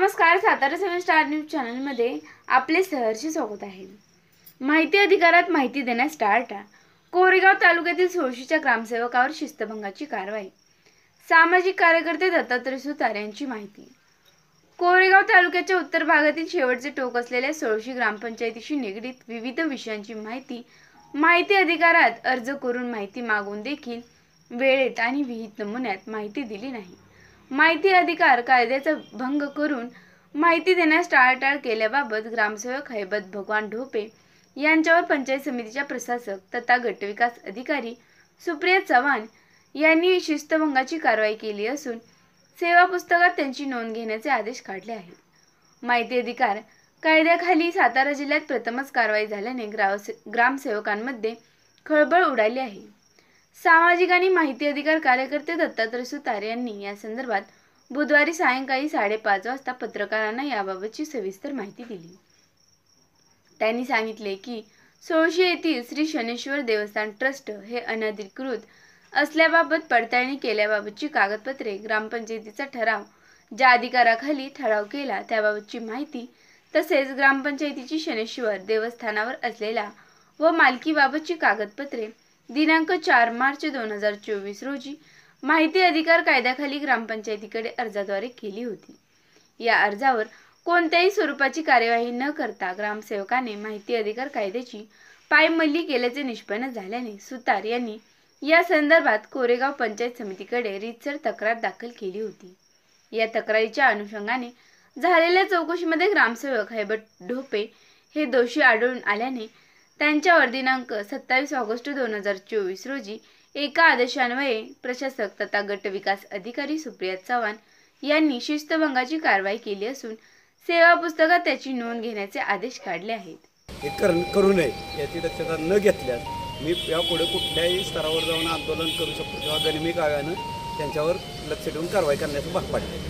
नमस्कार, Satara 7 star news चॅनलमध्ये आपले सहर्ष स्वागत आहे। माहिती अधिकारात माहिती देण्यास टाळाटाळ, कोरेगाव तालुक्यातील सोळशीच्या ग्रामसेवकावर शिस्तभंगाची कारवाई। सामाजिक कार्यकर्ते दत्तात्रय सुतार यांची माहिती। कोरेगाव तालुक्याच्या उत्तर भागातील शेवटचे टोक असलेल्या सोळशी ग्रामपंचायतीशी निगडीत विविध विषयांची माहिती अधिकारात अर्ज करून माहिती मागून देखील वेळेत आणि विहित नमुन्यात माहिती दिली नाही। माहिती अधिकार कायद्याचा भंग करून माहिती देण्यास टाळाटाळ केल्याबाबत ग्रामसेवक हैबत भगवान ढोपे यांच्यावर पंचायत समितीच्या प्रशासक तथा गटविकास अधिकारी सुप्रिया चव्हाण यांनी शिस्तभंगाची कारवाई केली असून सेवा पुस्तकात त्यांची नोंद घेण्याचे आदेश काढले आहेत। माहिती अधिकार कायद्याखाली सातारा जिल्ह्यात प्रथमच कारवाई झाल्याने ग्रामसेवकांमध्ये खळबळ उडाली आहे। सामाजिक आणि माहिती अधिकार कार्यकर्ते दत्तात्रय सुतार यांनी या संदर्भात बुधवारी सायंकाळी 5:30 वाजता पत्रकारांना याबाबतची सविस्तर माहिती दिली। त्यांनी सांगितले की सोळशी येथील श्री शनेश्वर देवस्थान ट्रस्ट हे अनधिकृत असल्याबाबत पडताळणी केल्याबाबतची कागदपत्रे, ग्रामपंचायतीचा ठराव, ज्या अधिकाराखाली ठराव केला त्याबाबतची माहिती, तसेच ग्रामपंचायतीची शनेश्वर देवस्थानावर असलेला व मालकीबाबतची कागदपत्रे दिनांक 4 मार्च 2024 रोजी माहिती अधिकार कायद्याखाली ग्रामपंचायतीकडे अर्जाद्वारे केली होती। या अर्जावर कोणत्याही स्वरूपाची कार्यवाही न करता ग्रामसेवकाने माहिती अधिकार कायद्याची पायमल्ली केल्याचे निष्पन्न झाल्याने सुतार यांनी या संदर्भात कोरेगाव पंचायत समितीकडे रीतसर तक्रार दाखल केली होती। या तक्रारीच्या अनुषंगाने झालेल्या चौकशीमध्ये ग्रामसेवक हैबत ढोपे हे दोषी आढळून आल्याने त्यांच्यावर दिनांक 27 ऑगस्ट 2024 रोजी एका आदेशान्वये प्रशासक तथा गटविकास अधिकारी सुप्रिया चव्हाण यांनी शिस्तभंगाची कारवाई केली असून सेवा पुस्तकात त्याची नोंद घेण्याचे आदेश काढले आहेत। हे करू नये याची दक्षता न घेतल्यास मी यापुढे कुठल्याही स्तरावर जाऊन आंदोलन करू शकतो किंवा गनिमी काव्यानं त्यांच्यावर लक्ष ठेवून कारवाई करण्याचं भाग पाडले।